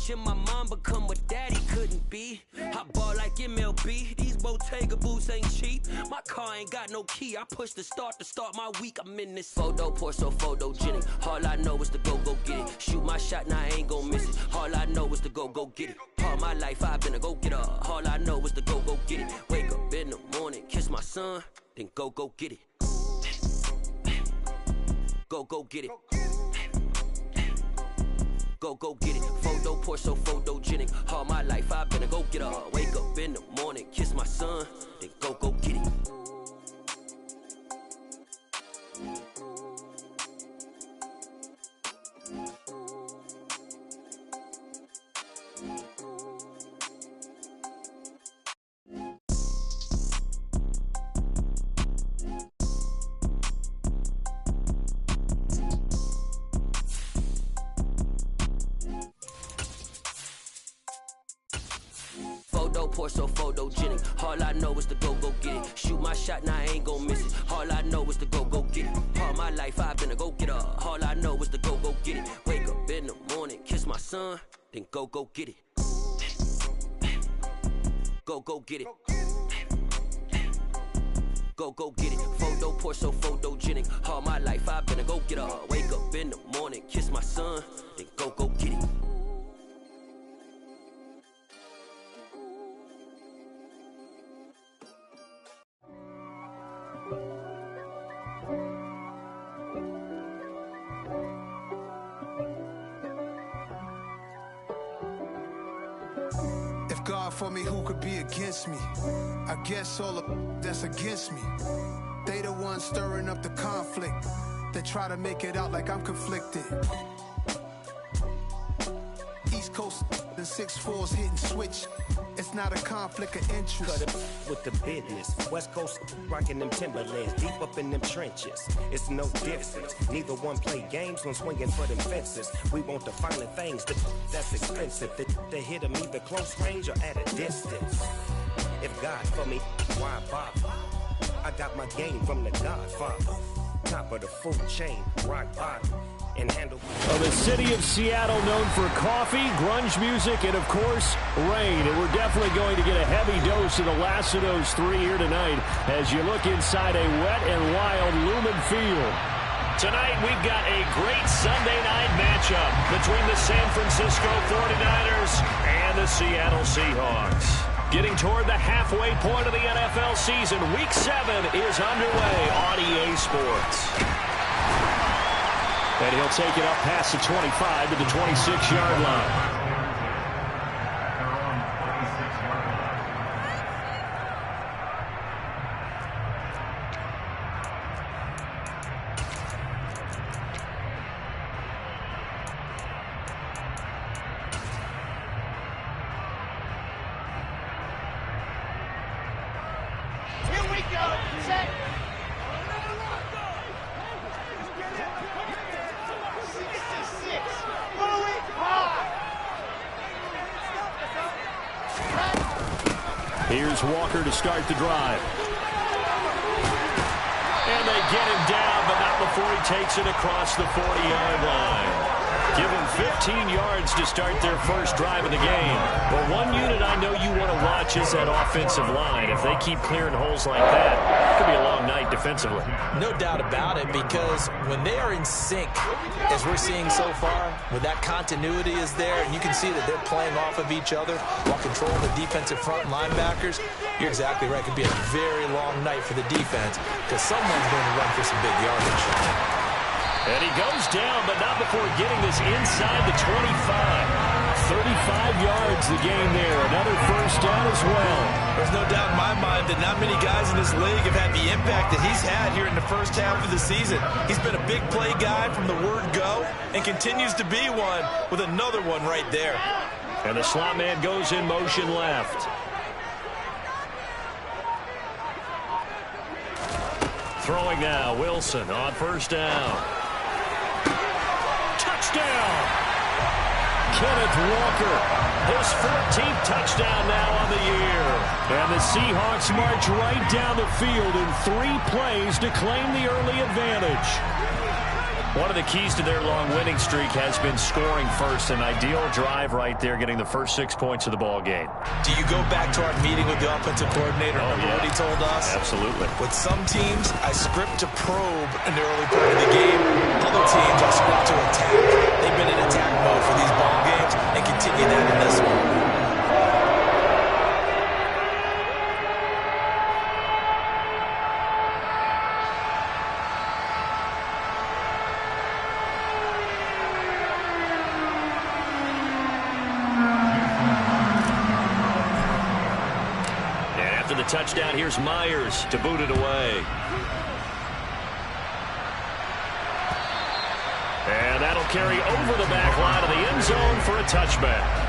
watching my mom become what daddy couldn't be. I ball like MLB, these Bottega boots ain't cheap. My car ain't got no key, I push the start to start my week. I'm in this photo, pour so photogenic. All I know is to go get it. Shoot my shot, now I ain't gon' miss it. All I know is to go get it. All my life I've been a go-getter. All I know is to go get it. Wake up in the morning, kiss my son, then go get it. Go get it. Go get it. Photo, pour so photogenic. All my life I've been a go-getter. Wake up in the morning, kiss my son, then go get it. Pour so photogenic. All I know is to go get it. Shoot my shot, now I ain't gon' miss it. All I know is to go get it. All my life I've been a go-getter. All I know is to go get it. Wake up in the morning, kiss my son, then go get it. Go get it. Go get it. Photo, pour so photogenic. All my life I've been a go-getter. Wake up in the morning, kiss my son, then go get it. God for me, who could be against me? I guess all of that's against me. They the ones stirring up the conflict. They try to make it out like I'm conflicted. East Coast, the 6'4's hitting switch. It's not a conflict of interest. Cut it with the business. West Coast rocking them Timberlands, deep up in them trenches. It's no difference. Neither one play games when swinging for them fences. We want the finer things, that's expensive. They hit them either close range or at a distance. If God for me, why bother? I got my game from the Godfather. Top of the food chain, rock bottom. And handle. Well, the city of Seattle known for coffee, grunge music, and of course, rain. And we're definitely going to get a heavy dose of the last of those three here tonight as you look inside a wet and wild Lumen Field. Tonight, we've got a great Sunday night matchup between the San Francisco 49ers and the Seattle Seahawks. Getting toward the halfway point of the NFL season, Week 7 is underway on EA Sports. And he'll take it up past the 25 to the 26-yard line. Here we go. Set. Here's Walker to start the drive. And they get him down, but not before he takes it across the 40-yard line. Give them 15 yards to start their first drive of the game. But one unit I know you want to watch is that offensive line. If they keep clearing holes like that, it could be a long night defensively. No doubt about it, because when they are in sync, as we're seeing so far, when that continuity is there, and you can see that they're playing off of each other while controlling the defensive front linebackers, you're exactly right. It could be a very long night for the defense because someone's going to run for some big yardage. And he goes down, but not before getting this inside the 25. 35 yards the game there. Another first down as well. There's no doubt in my mind that not many guys in this league have had the impact that he's had here in the first half of the season. He's been a big play guy from the word go and continues to be one with another one right there. And the slot man goes in motion left. Throwing now, Wilson on first down. Touchdown! Kenneth Walker, his 14th touchdown now on the year. And the Seahawks march right down the field in 3 plays to claim the early advantage. One of the keys to their long winning streak has been scoring first. An ideal drive right there, getting the first 6 points of the ball game. Do you go back to our meeting with the offensive coordinator? Remember what he told us? Absolutely. With some teams, I script to probe in the early part of the game. Other teams, I script to attack. They've been in attack mode for these ball games and continue that in this one. Touchdown. Here's Myers to boot it away. And that'll carry over the back line of the end zone for a touchback.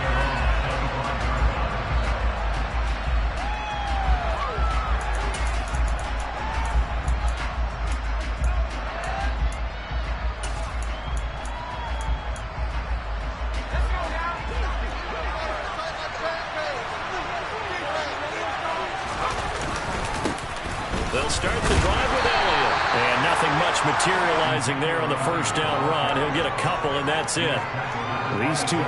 They'll start the drive with Elliott. And nothing much materializing there on the first down run. He'll get a couple, and that's it. These two.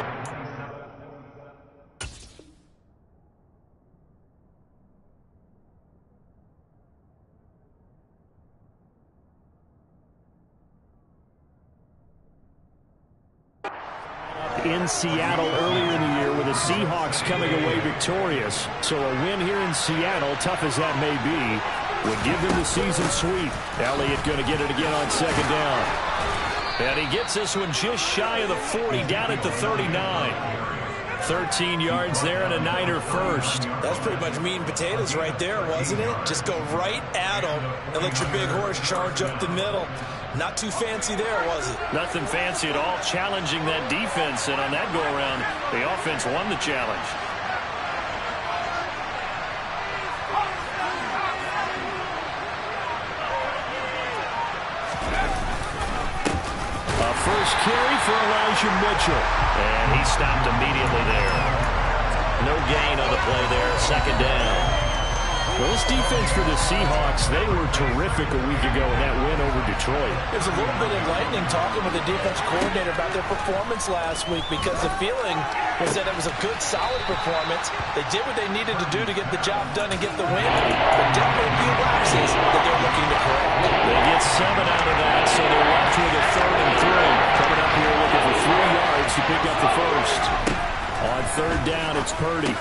In Seattle earlier in the year with the Seahawks coming away victorious. So a win here in Seattle, tough as that may be, would give them the season sweep. Elliott going to get it again on second down. And he gets this one just shy of the 40, down at the 39. 13 yards there and a Niner first. That's pretty much meat and potatoes right there, wasn't it? Just go right at him and let your big horse charge up the middle. Not too fancy there, was it? Nothing fancy at all, challenging that defense. And on that go-around, the offense won the challenge. First carry for Elijah Mitchell. And he stopped immediately there. No gain on the play there. Second down. Well, this defense for the Seahawks, they were terrific a week ago in that win over Detroit. It was a little bit enlightening talking with the defense coordinator about their performance last week, because the feeling was that it was a good, solid performance. They did what they needed to do to get the job done and get the win, but definitely a few lapses that they're looking to correct. They get 7 out of that, so they're left with a 3rd and 3. Coming up here looking for 3 yards to pick up the first. On third down, it's Purdy.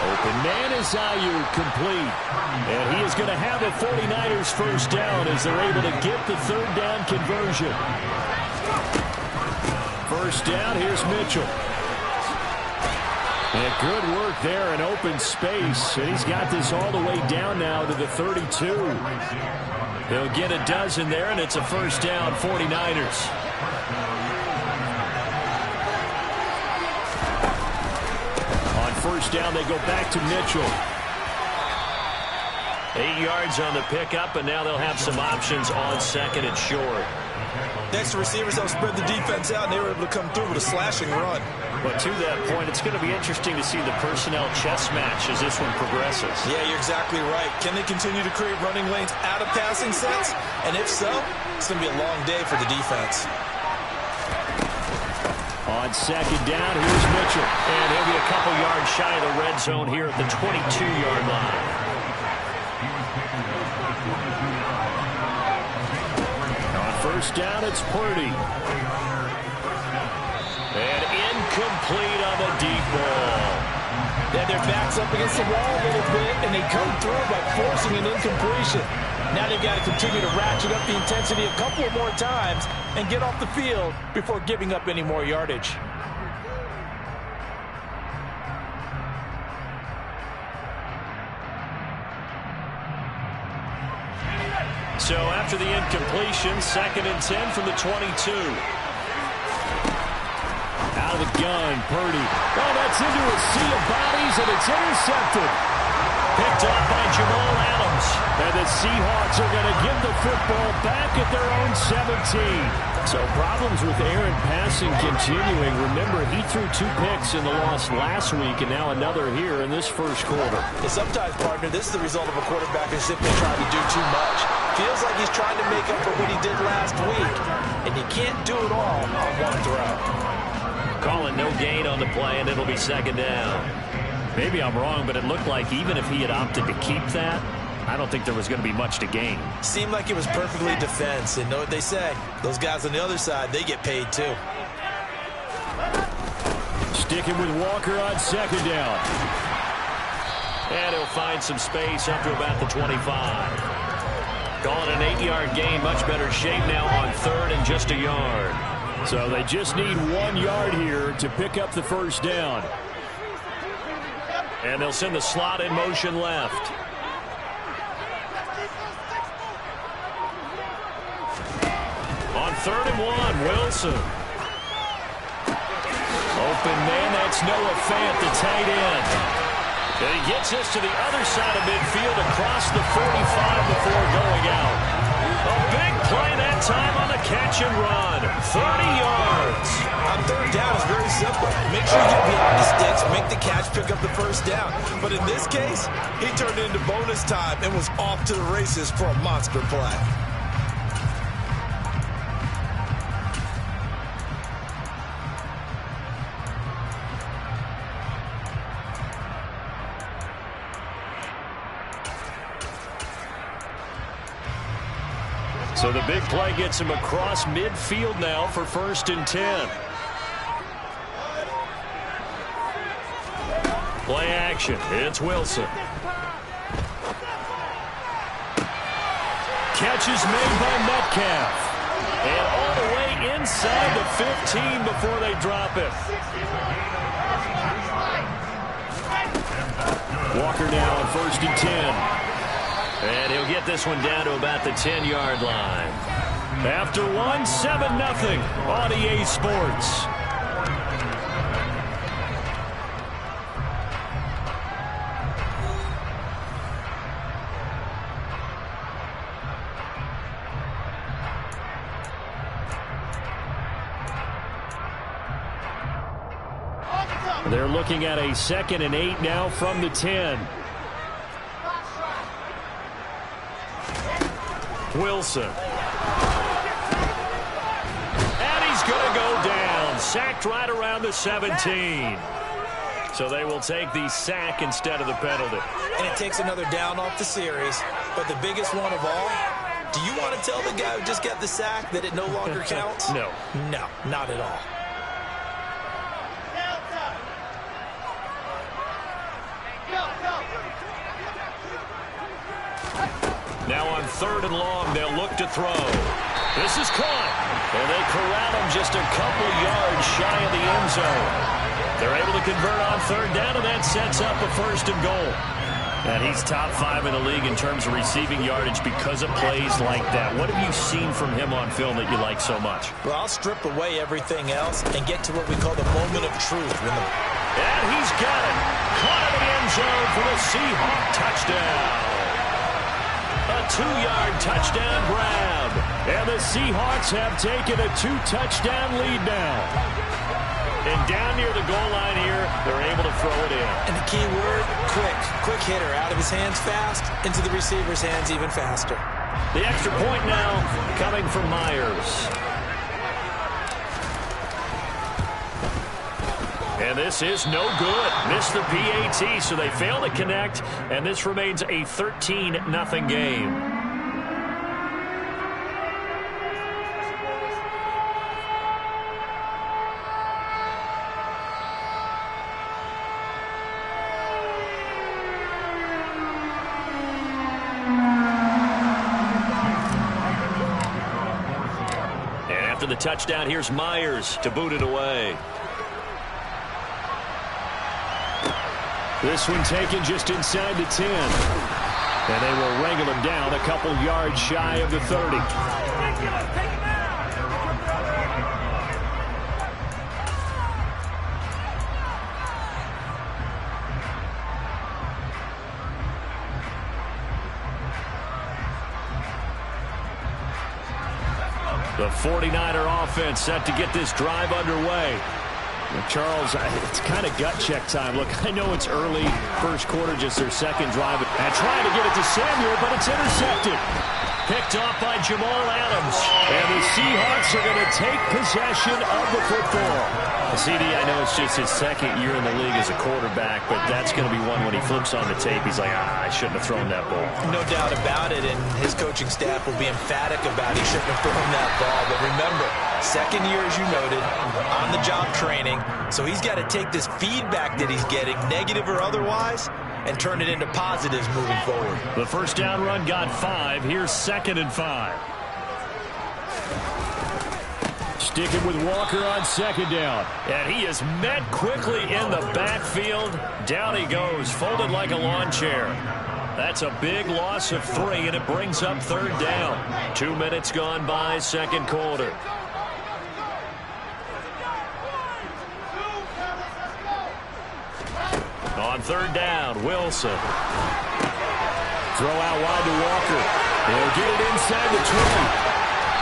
Open man is Ayuk, complete. And he is going to have a 49ers first down as they're able to get the third down conversion. First down, here's Mitchell. And good work there in open space. And he's got this all the way down now to the 32. They'll get a dozen there, and it's a first down, 49ers. First down, they go back to Mitchell. 8 yards on the pickup, and now they'll have some options on second and short. Next, the receivers help spread the defense out, and they were able to come through with a slashing run. But to that point, it's going to be interesting to see the personnel chess match as this one progresses. Yeah, you're exactly right. Can they continue to create running lanes out of passing sets? And if so, it's going to be a long day for the defense. On second down, here's Mitchell. And he'll be a couple yards shy of the red zone here at the 22-yard line. On first down, it's Purdy. And incomplete on the deep ball. Then their backs up against the wall a little bit, and they come through by forcing an incompletion. Now they've got to continue to ratchet up the intensity a couple more times and get off the field before giving up any more yardage. So after the incompletion, 2nd and 10 from the 22. Out of the gun, Purdy. Oh, that's into a sea of bodies, and it's intercepted. Picked up by Jamal Adams. And the Seahawks are going to give the football back at their own 17. So problems with Aaron passing continuing. Remember, he threw 2 picks in the loss last week, and now another here in this first quarter. And sometimes, partner, this is the result of a quarterback who's simply trying to do too much. Feels like he's trying to make up for what he did last week. and you can't do it all on one throw. Calling no gain on the play, and it'll be second down. Maybe I'm wrong, but it looked like even if he had opted to keep that, I don't think there was going to be much to gain. Seemed like it was perfectly defense, and know what they say. Those guys on the other side, they get paid too. Sticking with Walker on second down. And he'll find some space up to about the 25. Calling an 8-yard gain, much better shape now on third and just a yard. So they just need 1 yard here to pick up the first down. And they'll send the slot in motion left. On 3rd and 1, Wilson. Open man, that's Noah Fant, the tight end. And he gets this to the other side of midfield across the 45 before going out. A big play that time on the catch and run. 30 yards. On 3rd down, it's very simple. Make sure you get behind the sticks, make the catch, pick up the first down. But in this case, he turned it into bonus time and was off to the races for a monster play. So the big play gets him across midfield now for 1st and 10. Play action. It's Wilson. Catch is made by Metcalf. And all the way inside the 15 before they drop it. Walker now on 1st and 10. And he'll get this one down to about the 10-yard line. After one, 7-0 on EA Sports. They're looking at a 2nd and 8 now from the 10. Wilson. And he's going to go down. Sacked right around the 17. So they will take the sack instead of the penalty. And it takes another down off the series. But the biggest one of all, do you want to tell the guy who just got the sack that it no longer counts? No. No, not at all. Now on 3rd and long, they'll look to throw. This is caught. And they corral him just a couple yards shy of the end zone. They're able to convert on 3rd down, and that sets up a 1st and goal. And he's top 5 in the league in terms of receiving yardage because of plays like that. What have you seen from him on film that you like so much? Well, I'll strip away everything else and get to what we call the moment of truth. And he's got it. Caught in the end zone for the Seahawk touchdown. A 2-yard touchdown grab. And the Seahawks have taken a 2-touchdown lead now. And down near the goal line here, they're able to throw it in. And the key word, quick. Quick hitter. Out of his hands fast, into the receiver's hands even faster. The extra point now coming from Myers. And this is no good. Missed the PAT, so they fail to connect, and this remains a 13-0 game. And after the touchdown, here's Myers to boot it away. This one taken just inside the 10. And they will wrangle him down a couple yards shy of the 30. The 49er offense set to get this drive underway. Charles, it's kind of gut check time. Look, I know it's early, first quarter, just their second drive. And trying to get it to Samuel, but it's intercepted. picked off by Jamal Adams. And the Seahawks are going to take possession of the football. CD, I know it's just his second year in the league as a quarterback, but that's going to be one when he flips on the tape. He's like, I shouldn't have thrown that ball. No doubt about it, and his coaching staff will be emphatic about he shouldn't have thrown that ball. But remember, second year, as you noted, on-the-job training, so he's got to take this feedback that he's getting, negative or otherwise, and turn it into positives moving forward. The first down run got 5. Here's 2nd and 5. Sticking with Walker on 2nd down. And he is met quickly in the backfield. Down he goes, folded like a lawn chair. That's a big loss of 3, and it brings up 3rd down. 2 minutes gone by, 2nd quarter. On 3rd down, Wilson. Throw out wide to Walker. He'll get it inside the 20.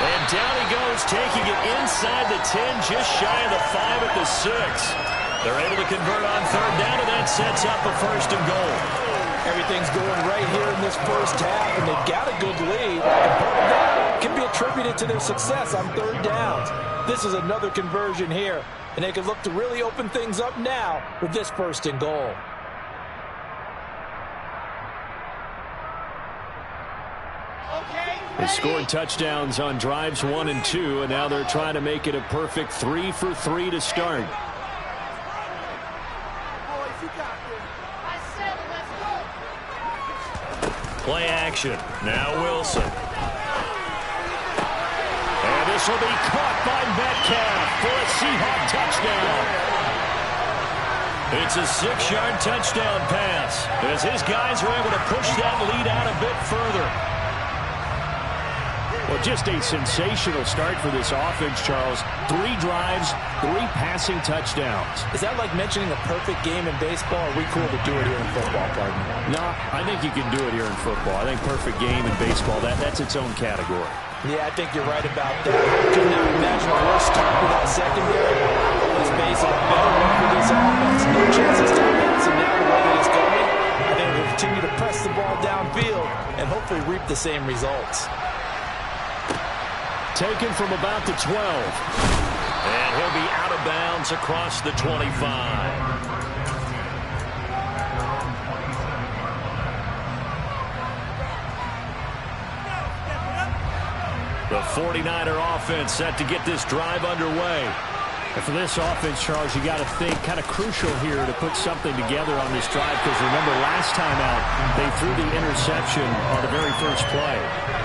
And down he goes, taking it inside the 10, just shy of the 5 at the 6. They're able to convert on 3rd down, and that sets up a 1st and goal. Everything's going right here in this first half, and they've got a good lead. And part of that can be attributed to their success on 3rd downs. This is another conversion here, and they can look to really open things up now with this 1st and goal. They scored touchdowns on drives 1 and 2, and now they're trying to make it a perfect 3 for 3 to start. Play action. Now Wilson. And this will be caught by Metcalf for a Seahawk touchdown. It's a 6-yard touchdown pass as his guys are able to push that lead out a bit further. Well, just a sensational start for this offense, Charles. 3 drives, 3 passing touchdowns. Is that like mentioning a perfect game in baseball? Or are we cool to do it here in football, partner? No, I think you can do it here in football. I think perfect game in baseball, that's its own category. Yeah, I think you're right about that. Could not imagine a worse start for that secondary. Let's face it, a better one for this offense. No chances to pass it now the way that it's going. I think we'll continue to press the ball downfield and hopefully reap the same results. Taken from about the 12. And he'll be out of bounds across the 25. The 49er offense set to get this drive underway. And for this offense, Charles, you got to think kind of crucial here to put something together on this drive, because remember last time out they threw the interception on the very first play.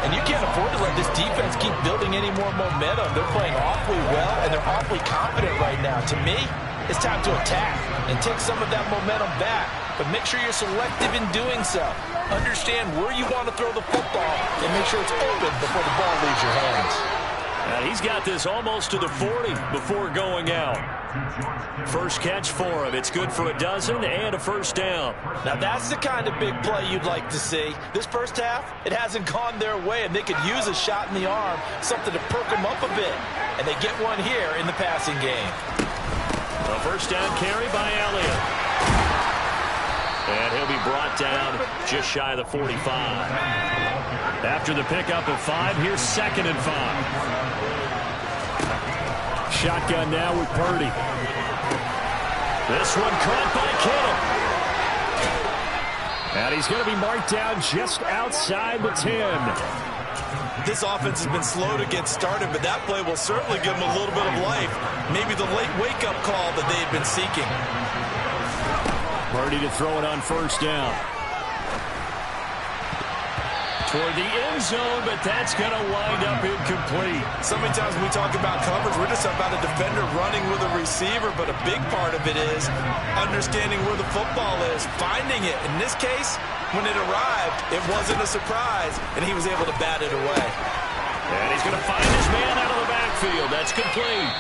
And you can't afford to let this defense keep building any more momentum. They're playing awfully well, and they're awfully confident right now. To me, it's time to attack and take some of that momentum back. But make sure you're selective in doing so. Understand where you want to throw the football and make sure it's open before the ball leaves your hands. And he's got this almost to the 40 before going out. First catch for him. It's good for a dozen and a 1st down. Now that's the kind of big play you'd like to see. This first half, it hasn't gone their way, and they could use a shot in the arm, something to perk them up a bit. And they get one here in the passing game. A 1st down carry by Elliott. And he'll be brought down just shy of the 45. After the pickup of 5, here's 2nd and 5. Shotgun now with Purdy. This one caught by Kittle. And he's going to be marked down just outside the 10. This offense has been slow to get started, but that play will certainly give them a little bit of life. Maybe the late wake-up call that they've been seeking. Purdy to throw it on 1st down. Toward the end zone, but that's going to wind up incomplete. So many times when we talk about coverage, we're just about a defender running with a receiver, but a big part of it is understanding where the football is, finding it. In this case, when it arrived, it wasn't a surprise, and he was able to bat it away. And he's going to find his man out of the backfield. That's complete.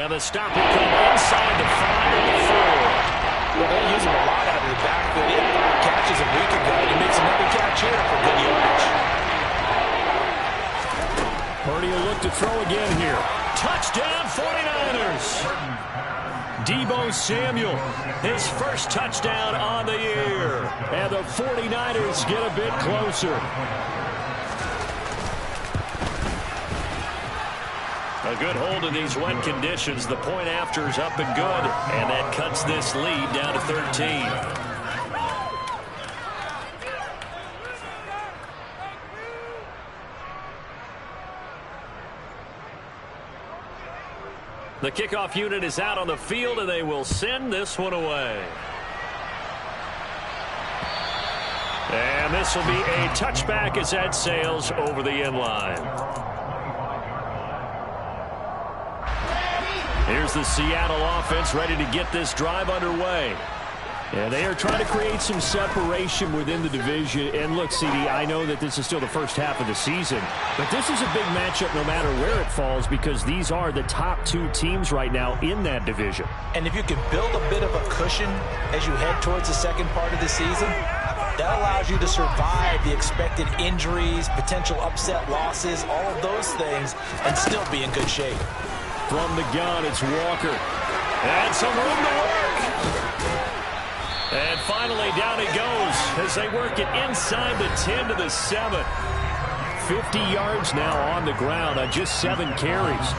And the stop will come inside the 5 and the 4. Well, they use him a lot out of the backfield. He had 5 catches a week ago, and he makes another catch here for good yardage. Purdy will look to throw again here. Touchdown 49ers. Deebo Samuel, his 1st touchdown on the year. And the 49ers get a bit closer. good hold in these wet conditions. The point after is up and good, and that cuts this lead down to 13. The kickoff unit is out on the field, and they will send this one away. And this will be a touchback as that sails over the end line. Here's the Seattle offense ready to get this drive underway. And they are trying to create some separation within the division. And look, CD, I know that this is still the first half of the season, but this is a big matchup no matter where it falls because these are the top two teams right now in that division. And if you can build a bit of a cushion as you head towards the second part of the season, that allows you to survive the expected injuries, potential upset losses, all of those things, and still be in good shape. From the gun, it's Walker. And some room to work. And finally, down he goes as they work it inside the 10 to the 7. 50 yards now on the ground on just 7 carries.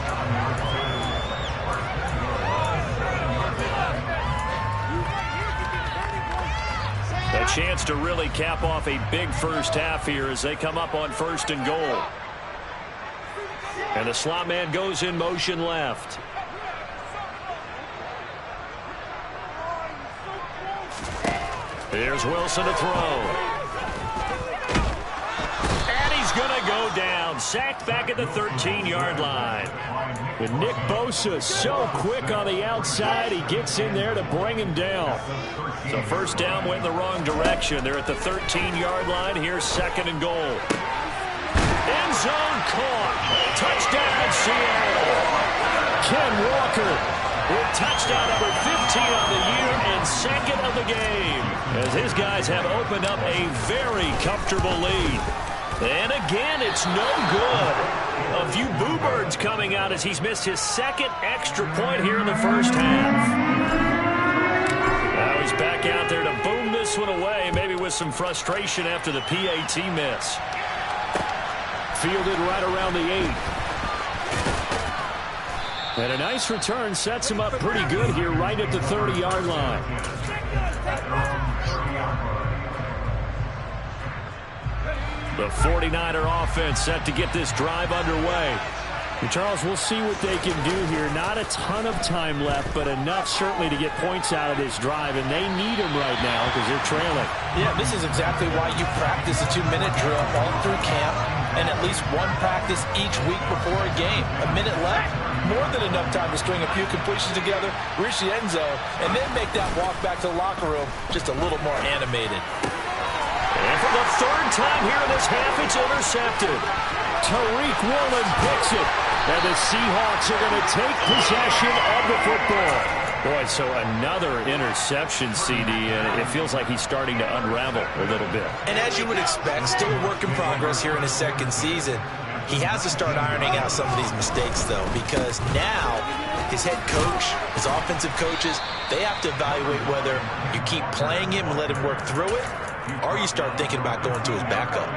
A chance to really cap off a big first half here as they come up on 1st and goal. And the slot man goes in motion left. Here's Wilson to throw. And he's going to go down. Sacked back at the 13-yard line. But Nick Bosa so quick on the outside, he gets in there to bring him down. So first down went in the wrong direction. They're at the 13-yard line. Here's 2nd and goal. End zone caught. Touchdown, Seattle. Ken Walker with touchdown number 15 on the year and 2nd of the game. As his guys have opened up a very comfortable lead. And again, it's no good. A few boo birds coming out as he's missed his 2nd extra point here in the first half. Now he's back out there to boom this one away, maybe with some frustration after the PAT miss. Fielded right around the 8. And a nice return sets him up pretty good here right at the 30-yard line. The 49er offense set to get this drive underway. And Charles, we'll see what they can do here. Not a ton of time left, but enough certainly to get points out of this drive, and they need them right now because they're trailing. Yeah, this is exactly why you practice a 2-minute drill all through camp and at least one practice each week before a game. A minute left, more than enough time to string a few completions together, reach the end zone, and then make that walk back to the locker room just a little more animated. And for the 3rd time here in this half, it's intercepted. Tariq Woolen picks it. And the Seahawks are going to take possession of the football. Boy, so another interception, CD, and it feels like he's starting to unravel a little bit. And as you would expect, still a work in progress here in his 2nd season. He has to start ironing out some of these mistakes, though, because now his head coach, his offensive coaches, they have to evaluate whether you keep playing him and let him work through it, or you start thinking about going to his backup.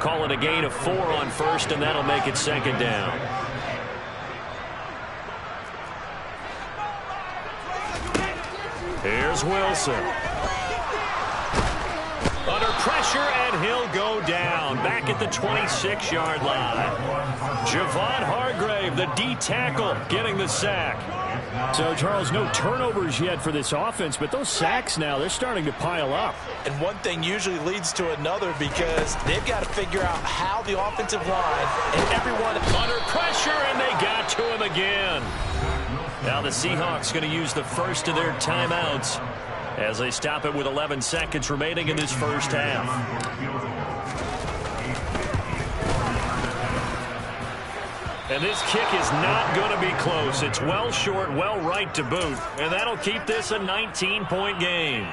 Call it a gain of 4 on 1st, and that'll make it 2nd down. Here's Wilson. Under pressure, and he'll go down. Back at the 26-yard line. Javon Hargrave, the D tackle, getting the sack. So, Charles, no turnovers yet for this offense, but those sacks now, they're starting to pile up. And one thing usually leads to another because they've got to figure out how the offensive line and everyone under pressure, and they got to him again. Now the Seahawks going to use the first of their timeouts as they stop it with 11 seconds remaining in this first half. And this kick is not going to be close. It's well short, well right to boot, and that'll keep this a 19-point game.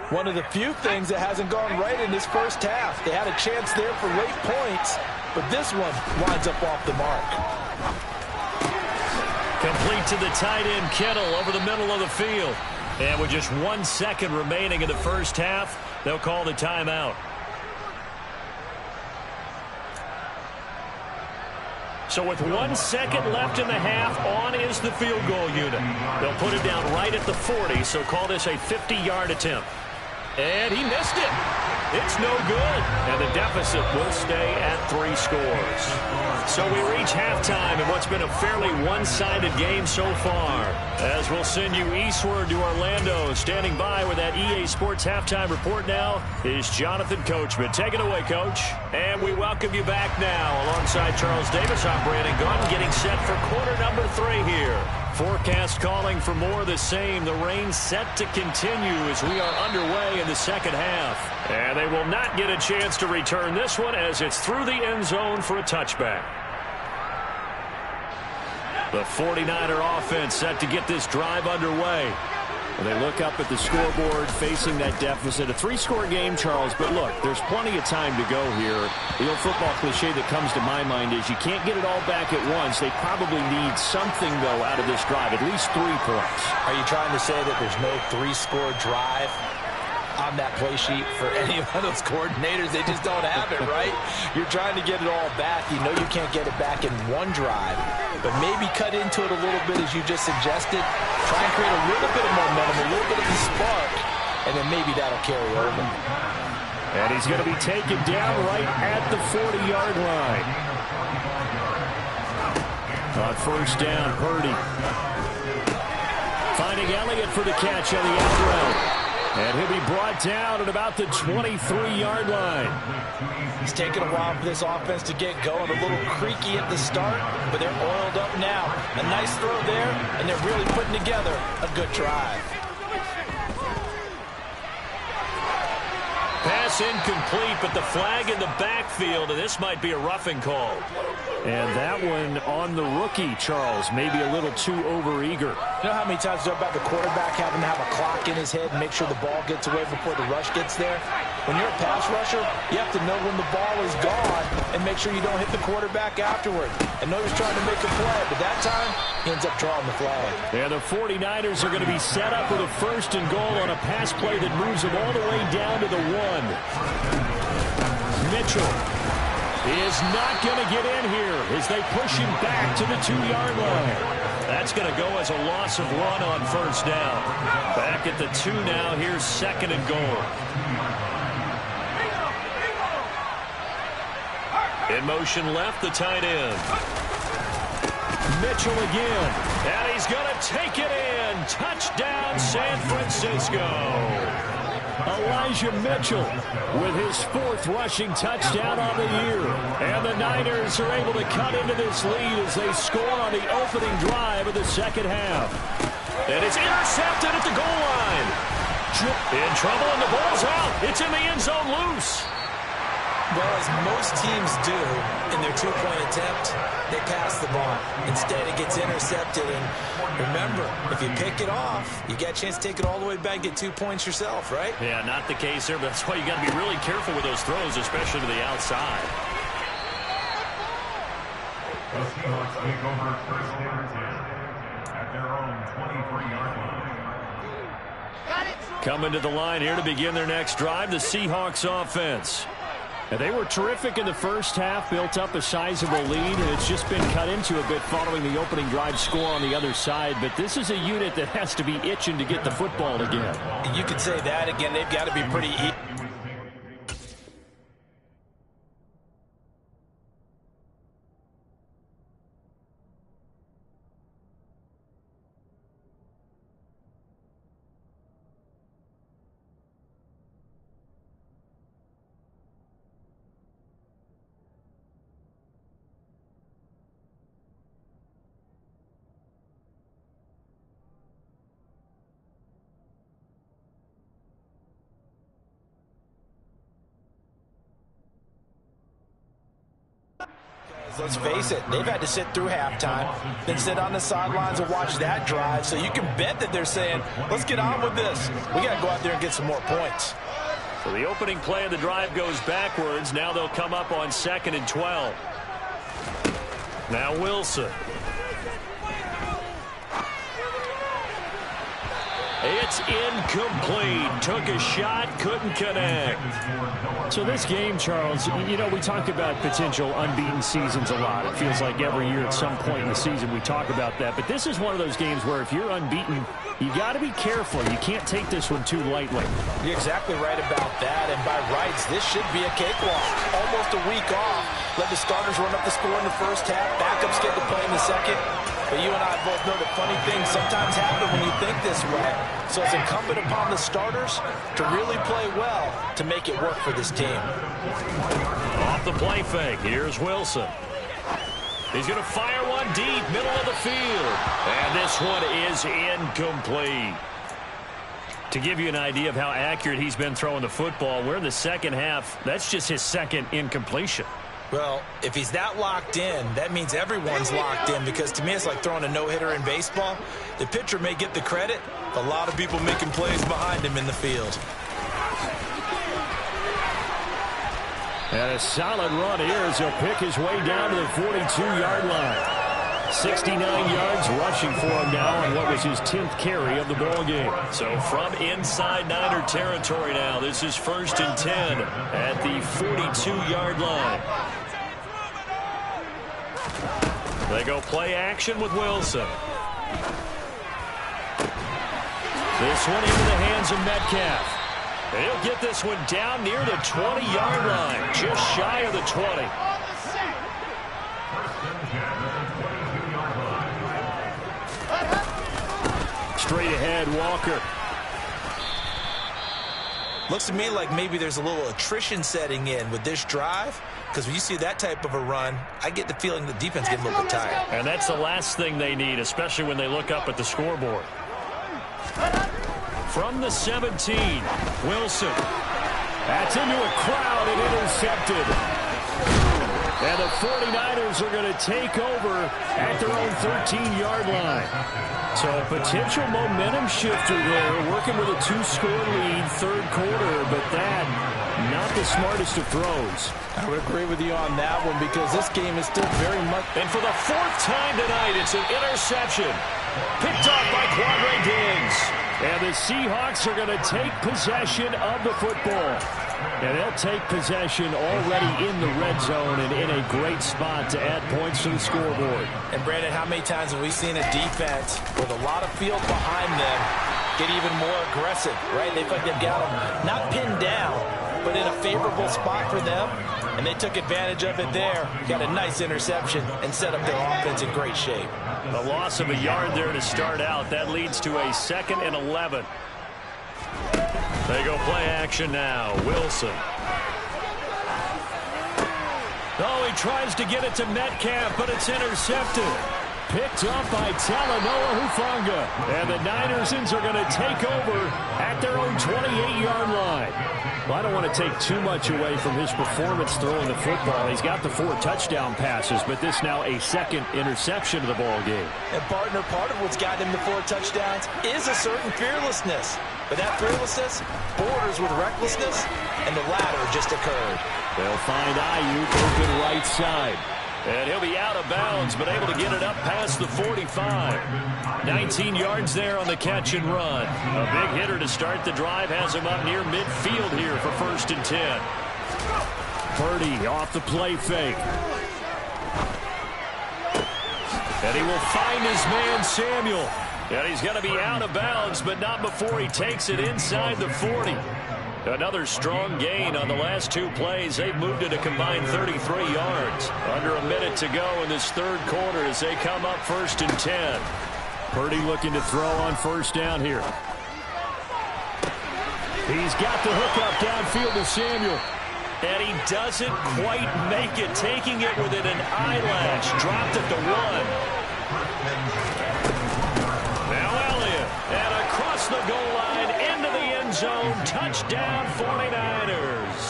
One of the few things that hasn't gone right in this first half. They had a chance there for late points, but this one winds up off the mark. Complete to the tight end, Kittle, over the middle of the field. And with just 1 second remaining in the first half, they'll call the timeout. So with 1 second left in the half, on is the field goal unit. They'll put it down right at the 40, so call this a 50-yard attempt. And he missed it. It's no good. And the deficit will stay at 3 scores. So we reach halftime in what's been a fairly one-sided game so far. As we'll send you eastward to Orlando. Standing by with that EA Sports halftime report now is Jonathan Coachman. Take it away, Coach. And we welcome you back now. Alongside Charles Davis, I'm Brandon Gaudin, getting set for quarter number 3 here. Forecast calling for more of the same. The rain set to continue as we are underway in the second half. And they will not get a chance to return this one as it's through the end zone for a touchback. The 49er offense set to get this drive underway. And they look up at the scoreboard facing that deficit. A 3-score game, Charles, but look, there's plenty of time to go here. The old football cliche that comes to my mind is you can't get it all back at once. They probably need something, though, out of this drive, at least 3 points. Are you trying to say that there's no 3-score drive on that play sheet for any of those coordinators? They just don't have it, right? You're trying to get it all back. You know you can't get it back in one drive, but maybe cut into it a little bit as you just suggested. Try and create a little bit of momentum, a little bit of a spark, and then maybe that'll carry over. And he's going to be taken down right at the 40-yard line. On first down, Purdy finding Elliott for the catch on the out route. And he'll be brought down at about the 23-yard line. It's taken a while for this offense to get going. A little creaky at the start, but they're oiled up now. A nice throw there, and they're really putting together a good drive. Pass incomplete, but the flag in the backfield, and this might be a roughing call. And that one on the rookie, Charles, maybe a little too overeager. You know how many times they're about the quarterback having to have a clock in his head and make sure the ball gets away before the rush gets there? When you're a pass rusher, you have to know when the ball is gone and make sure you don't hit the quarterback afterward. I know he's trying to make a play, but that time, he ends up drawing the flag. Yeah, the 49ers are going to be set up with a 1st and goal on a pass play that moves them all the way down to the 1. Mitchell is not going to get in here as they push him back to the 2-yard line. That's going to go as a loss of 1 on first down. Back at the 2 now. Here's 2nd and goal. In motion left, the tight end. Mitchell again. And he's going to take it in. Touchdown, San Francisco. Elijah Mitchell with his 4th rushing touchdown on the year. And the Niners are able to cut into this lead as they score on the opening drive of the second half. And it's intercepted at the goal line. In trouble, and the ball's out. It's in the end zone loose. Well, as most teams do in their 2-point attempt, they pass the ball. Instead, it gets intercepted. And remember, if you pick it off, you get a chance to take it all the way back and get 2 points yourself, right? Yeah, not the case there, but that's why you got to be really careful with those throws, especially to the outside. The Seahawks take over first and 10 at their own 23-yard line. Coming to the line here to begin their next drive, the Seahawks offense. And they were terrific in the first half, built up a sizable lead, and it's just been cut into a bit following the opening drive score on the other side. But this is a unit that has to be itching to get the football again. You could say that again. They've got to be pretty Let's face it, they've had to sit through halftime, then sit on the sidelines and watch that drive. So you can bet that they're saying, let's get on with this. We got to go out there and get some more points. So the opening play of the drive goes backwards. Now they'll come up on 2nd and 12. Now Wilson. It's incomplete. Took a shot, couldn't connect. So this game, Charles, you know, we talk about potential unbeaten seasons a lot. It feels like every year at some point in the season we talk about that. But this is one of those games where if you're unbeaten, you got to be careful. You can't take this one too lightly. You're exactly right about that. And by rights, this should be a cakewalk. Almost a week off. Let the starters run up the score in the first half. Backups get to play in the second. But you and I both know that funny things sometimes happen when you think this way. So it's incumbent upon the starters to really play well to make it work for this team. Off the play fake, here's Wilson. He's going to fire one deep, middle of the field. And this one is incomplete. To give you an idea of how accurate he's been throwing the football, we're in the second half. That's just his second incompletion. Well, if he's that locked in, that means everyone's locked in, because to me it's like throwing a no-hitter in baseball. The pitcher may get the credit, a lot of people making plays behind him in the field. And a solid run here as he'll pick his way down to the 42-yard line. 69 yards rushing for him now on what was his 10th carry of the ball game. So from inside Niner territory now, this is 1st and 10 at the 42-yard line. They go play action with Wilson. This one into the hands of Metcalf. He'll get this one down near the 20-yard line, just shy of the 20. Straight ahead, Walker. Looks to me like maybe there's a little attrition setting in with this drive, because when you see that type of a run, I get the feeling the defense getting a little bit tired. And that's the last thing they need, especially when they look up at the scoreboard. From the 17, Wilson. That's into a crowd and intercepted. And the 49ers are going to take over at their own 13-yard line. So a potential momentum shifter there, working with a 2-score lead, third quarter, but that, not the smartest of throws. I would agree with you on that one, because this game is still very much... And for the 4th time tonight, it's an interception. Picked off by Quadre Diggs. And the Seahawks are going to take possession of the football. And they'll take possession already in the red zone and in a great spot to add points to the scoreboard. And, Brandon, how many times have we seen a defense with a lot of field behind them get even more aggressive, right? They feel like they've got them not pinned down, but in a favorable spot for them, and they took advantage of it there. Got a nice interception and set up their offense in great shape. A loss of a yard there to start out. That leads to a 2nd and 11. They go play action now. Wilson. Oh, he tries to get it to Metcalf, but it's intercepted. Picked up by Talanoa Hufanga. And the Niners are going to take over at their own 28-yard line. Well, I don't want to take too much away from his performance throwing the football. He's got the 4 touchdown passes, but this now a 2nd interception of the ball game. And, partner, part of what's got him the 4 touchdowns is a certain fearlessness. But that fearlessness borders with recklessness, and the latter just occurred. They'll find Ayuk open right side. And he'll be out of bounds, but able to get it up past the 45. 19 yards there on the catch and run. A big hitter to start the drive has him up near midfield here for 1st and 10. Purdy off the play fake. And he will find his man Samuel. And he's going to be out of bounds, but not before he takes it inside the 40. Another strong gain on the last 2 plays. They've moved it a combined 33 yards. Under a minute to go in this third quarter as they come up 1st and 10. Purdy looking to throw on 1st down here. He's got the hookup downfield to Samuel. And he doesn't quite make it, taking it within an eyelash. Dropped at the 1. Now Elliott. And across the goal line into the end zone. Touchdown 49ers.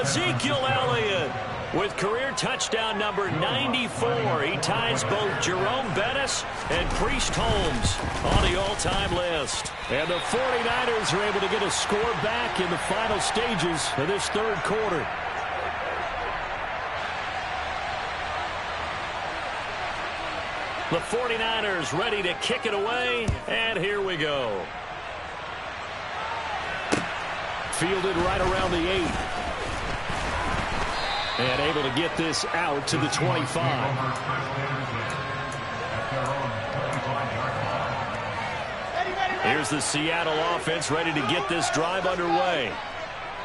Ezekiel Elliott with career touchdown number 94. He ties both Jerome Bettis and Priest Holmes on the all-time list. And the 49ers are able to get a score back in the final stages of this third quarter. The 49ers ready to kick it away, and here we go. Fielded right around the 8. And able to get this out to the 25. Here's the Seattle offense ready to get this drive underway.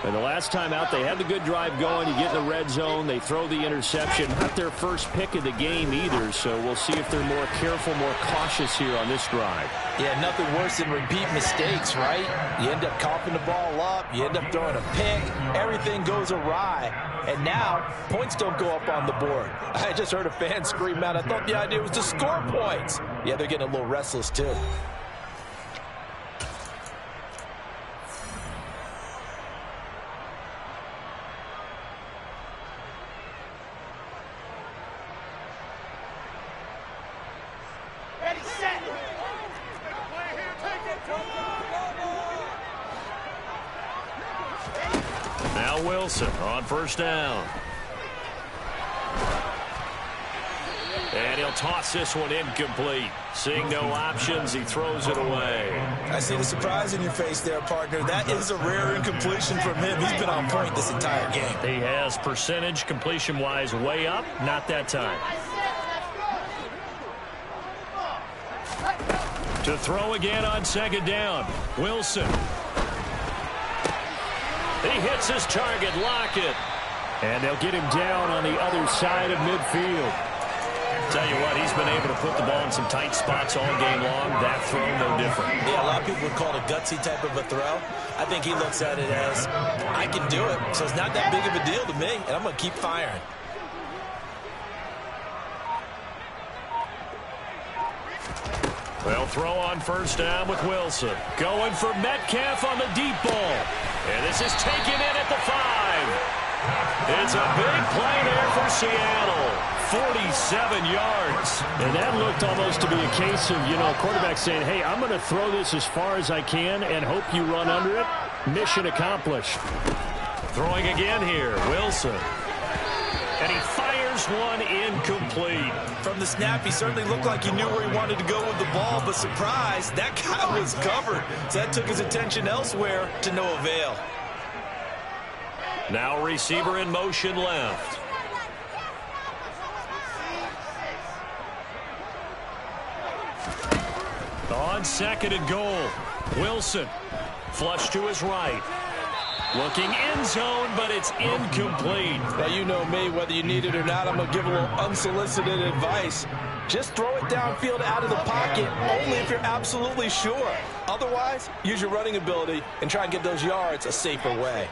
And the last time out, they had the good drive going. You get in the red zone, they throw the interception. Not their first pick of the game either, so we'll see if they're more careful, more cautious here on this drive. Yeah, nothing worse than repeat mistakes, right? You end up coughing the ball up, you end up throwing a pick, everything goes awry. And now, points don't go up on the board. I just heard a fan scream out, I thought the idea was to score points. Yeah, they're getting a little restless too. Now Wilson on first down. And he'll toss this one incomplete. Seeing no options, he throws it away. I see the surprise in your face there, partner. That is a rare incompletion from him. He's been on point this entire game. He has percentage completion-wise way up. Not that time. To throw again on second down. Wilson. He hits his target, Lockett. And they'll get him down on the other side of midfield. Tell you what, he's been able to put the ball in some tight spots all game long. That throw, no different. Yeah, a lot of people would call it a gutsy type of a throw. I think he looks at it as, I can do it, so it's not that big of a deal to me, and I'm going to keep firing. They'll throw on first down with Wilson. Going for Metcalf on the deep ball. And this is taken in at the 5. It's a big play there for Seattle. 47 yards. And that looked almost to be a case of, quarterback saying, hey, I'm going to throw this as far as I can and hope you run under it. Mission accomplished. Throwing again here, Wilson. And he fires one incomplete. From the snap, he certainly looked like he knew where he wanted to go with the ball, but surprise, that guy was covered. So that took his attention elsewhere to no avail. Now receiver in motion left. On second and goal, Wilson. Flush to his right. Looking end zone, but it's incomplete. Now, you know me, whether you need it or not, I'm going to give a little unsolicited advice. Just throw it downfield out of the pocket, only if you're absolutely sure. Otherwise, use your running ability and try and get those yards a safer way.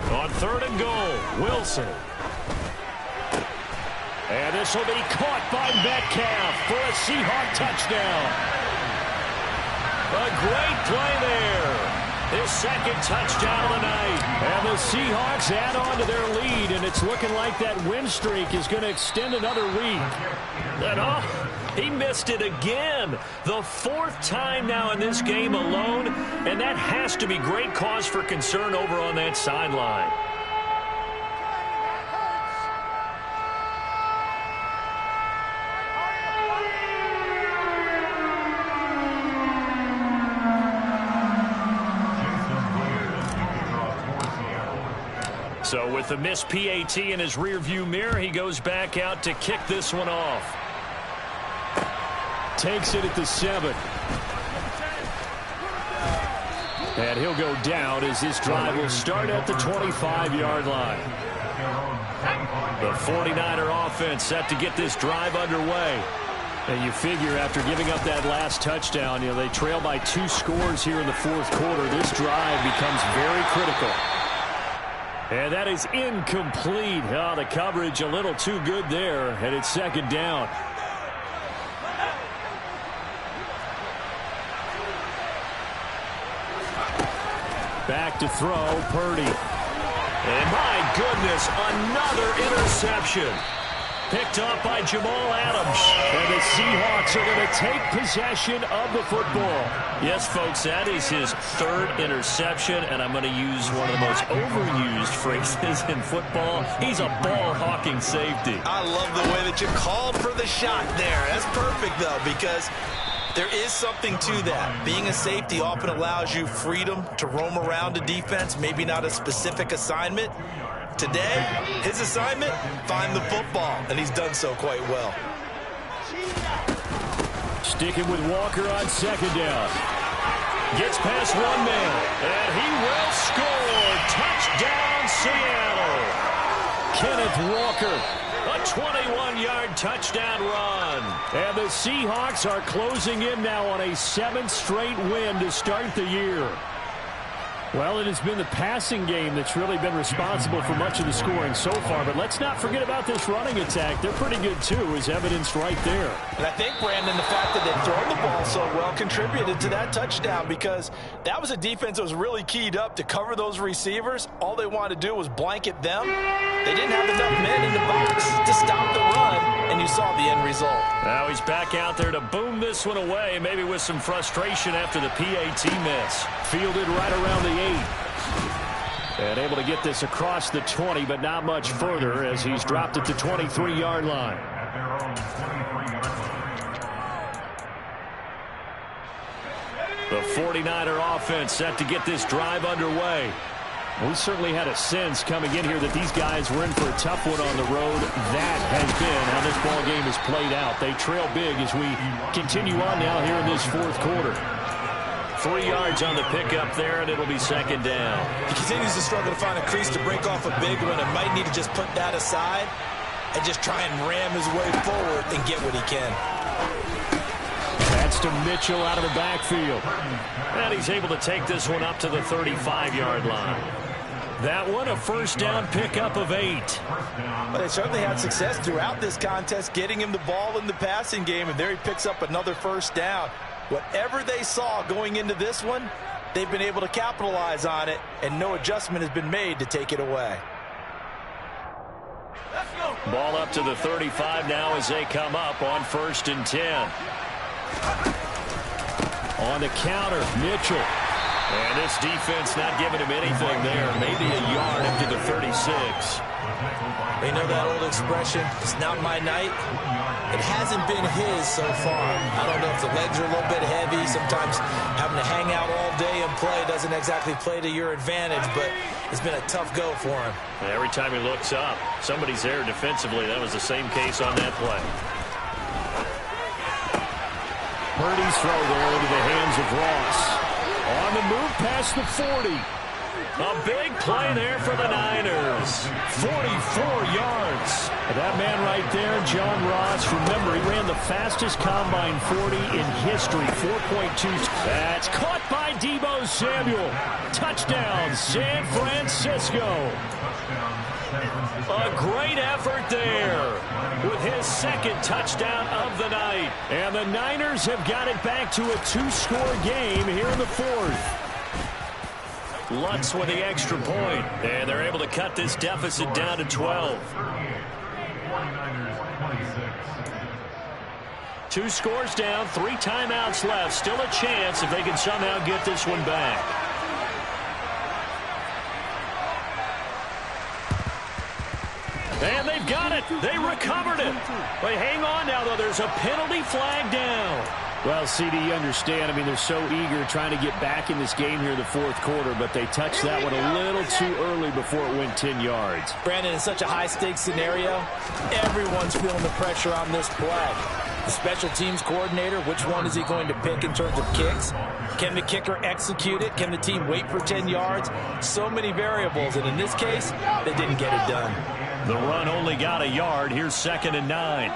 On third and goal, Wilson. And this will be caught by Metcalf for a Seahawk touchdown. A great play there. His second touchdown of the night. And the Seahawks add on to their lead, and it's looking like that win streak is going to extend another week. And he missed it again. The 4th time now in this game alone, and that has to be great cause for concern over on that sideline. So with the missed PAT in his rearview mirror, he goes back out to kick this one off. Takes it at the 7. And he'll go down as this drive will start at the 25-yard line. The 49er offense set to get this drive underway. And you figure after giving up that last touchdown, they trail by 2 scores here in the 4th quarter. This drive becomes very critical. And that is incomplete. Oh, the coverage a little too good there, and it's second down. Back to throw, Purdy. And my goodness, another interception. picked off by Jamal Adams. And the Seahawks are going to take possession of the football. Yes, folks, that is his third interception, and I'm going to use one of the most overused phrases in football. He's a ball-hawking safety. I love the way that you called for the shot there. That's perfect, though, because there is something to that. Being a safety often allows you freedom to roam around a defense, maybe not a specific assignment. Today, his assignment, find the football, and he's done so quite well. Sticking with Walker on second down. Gets past one man, and he will score. Touchdown, Seattle. Kenneth Walker, a 21-yard touchdown run. And the Seahawks are closing in now on a 7th straight win to start the year. Well, it has been the passing game that's really been responsible for much of the scoring so far. But let's not forget about this running attack. They're pretty good, too, as evidenced right there. And I think, Brandon, the fact that they've thrown the ball so well contributed to that touchdown, because that was a defense that was really keyed up to cover those receivers. All they wanted to do was blanket them. They didn't have enough men in the box to stop the run, and you saw the end result. Now he's back out there to boom this one away, maybe with some frustration after the PAT miss. Fielded right around the 8. And able to get this across the 20, but not much further as he's dropped at the 23-yard line. The 49er offense set to get this drive underway. We certainly had a sense coming in here that these guys were in for a tough one on the road. That has been how this ball game has played out. They trail big as we continue on now here in this fourth quarter. 3 yards on the pickup there, and it'll be second down. He continues to struggle to find a crease to break off a big one, and might need to just put that aside and just try and ram his way forward and get what he can. That's to Mitchell out of the backfield. And he's able to take this one up to the 35-yard line. That one, a first down pickup of 8. But they certainly had success throughout this contest, getting him the ball in the passing game, and there he picks up another first down. Whatever they saw going into this one, they've been able to capitalize on it, and no adjustment has been made to take it away. Ball up to the 35 now as they come up on 1st and 10. On the counter, Mitchell. And this defense not giving him anything there. Maybe a yard up to the 36. They know that old expression, it's not my night. It hasn't been his so far. I don't know if the legs are a little bit heavy. Sometimes having to hang out all day and play doesn't exactly play to your advantage, but it's been a tough go for him. Every time he looks up, somebody's there defensively. That was the same case on that play. Purdy's throw there into the hands of Ross. On the move past the 40. A big play there for the Niners. 44 yards. That man right there, John Ross, remember, he ran the fastest combine 40 in history, 4.2. That's caught by Deebo Samuel. Touchdown, San Francisco. A great effort there with his second touchdown of the night. And the Niners have got it back to a 2-score game here in the fourth. Lutz with the extra point, and they're able to cut this deficit down to 12. 2 scores down, 3 timeouts left. Still a chance if they can somehow get this one back. And they've got it. They recovered it. But hang on now, though. There's a penalty flag down. Well, CD, you understand. I mean, they're so eager trying to get back in this game here in the fourth quarter, but they touched that one a little too early before it went 10 yards. Brandon, in such a high-stakes scenario, everyone's feeling the pressure on this play. The special teams coordinator, which one is he going to pick in terms of kicks? Can the kicker execute it? Can the team wait for 10 yards? So many variables, and in this case, they didn't get it done. The run only got a yard. Here's 2nd and 9.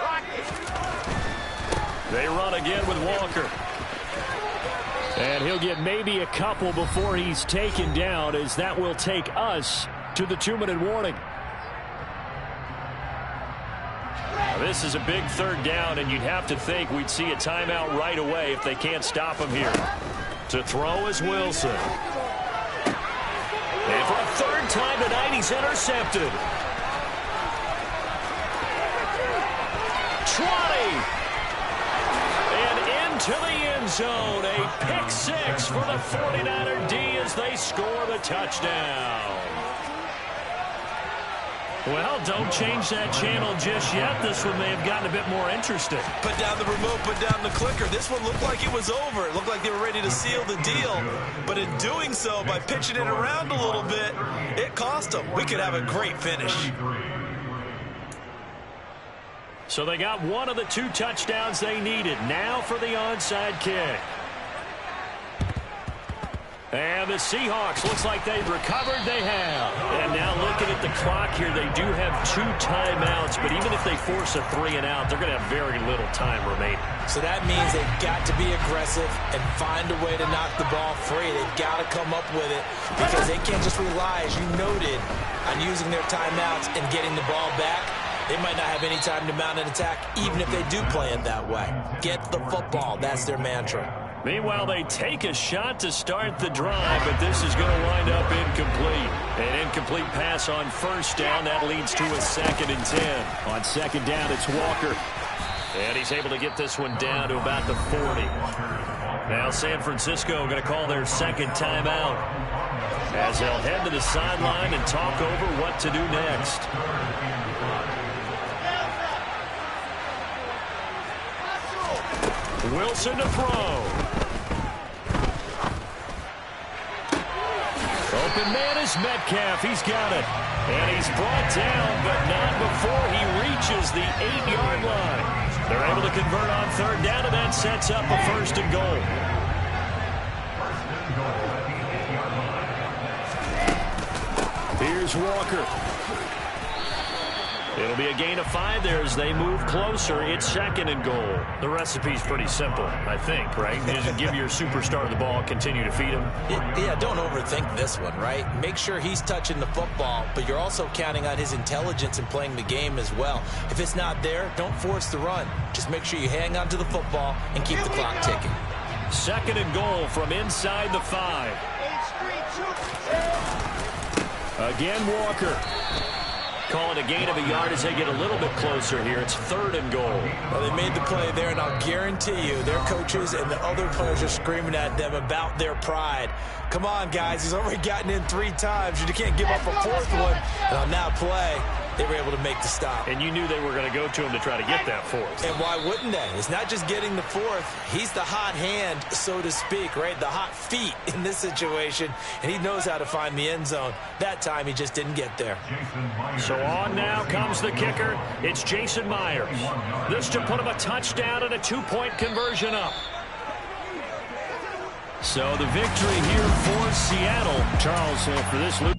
They run again with Walker. And he'll get maybe a couple before he's taken down, as that will take us to the 2-minute warning. Now, this is a big 3rd down, and you'd have to think we'd see a timeout right away if they can't stop him here. To throw is Wilson. And for a 3rd time tonight, he's intercepted. And into the end zone. A pick six for the 49er D as they score the touchdown. Well, don't change that channel just yet. This one may have gotten a bit more interesting. Put down the remote, put down the clicker. This one looked like it was over. It looked like they were ready to seal the deal. But in doing so, by pitching it around a little bit, it cost them. We could have a great finish. So they got one of the 2 touchdowns they needed. Now for the onside kick. And the Seahawks, looks like they've recovered. They have. And now looking at the clock here, they do have 2 timeouts. But even if they force a 3-and-out, they're going to have very little time remaining. So that means they've got to be aggressive and find a way to knock the ball free. They've got to come up with it because they can't just rely, as you noted, on using their timeouts and getting the ball back. They might not have any time to mount an attack, even if they do play it that way. Get the football. That's their mantra. Meanwhile, they take a shot to start the drive, but this is going to wind up incomplete. An incomplete pass on first down. That leads to a 2nd and 10. On second down, it's Walker. And he's able to get this one down to about the 40. Now San Francisco going to call their 2nd timeout as they'll head to the sideline and talk over what to do next. Wilson to throw. Open man is Metcalf. He's got it. And he's brought down, but not before he reaches the 8-yard line. They're able to convert on 3rd down, and that sets up a 1st and goal. Here's Walker. It'll be a gain of 5 there as they move closer. It's 2nd and goal. The recipe's pretty simple, I think, right? You just give your superstar the ball, continue to feed him. Yeah, don't overthink this one, right? Make sure he's touching the football, but you're also counting on his intelligence in playing the game as well. If it's not there, don't force the run. Just make sure you hang on to the football and keep the clock ticking. 2nd and goal from inside the 5. Again, Walker. Call it a gain of a yard as they get a little bit closer here. It's 3rd and goal. Well, they made the play there, and I'll guarantee you their coaches and the other players are screaming at them about their pride. Come on, guys. He's already gotten in 3 times. You can't give up a 4th one. And on that play, they were able to make the stop. And you knew they were going to go to him to try to get that 4th. And why wouldn't they? It's not just getting the 4th. He's the hot hand, so to speak, right? The hot feet in this situation. And he knows how to find the end zone. That time, he just didn't get there. So on now comes the kicker. It's Jason Myers. This to put him a touchdown and a 2-point conversion up. So the victory here for Seattle. Charles, for this loop.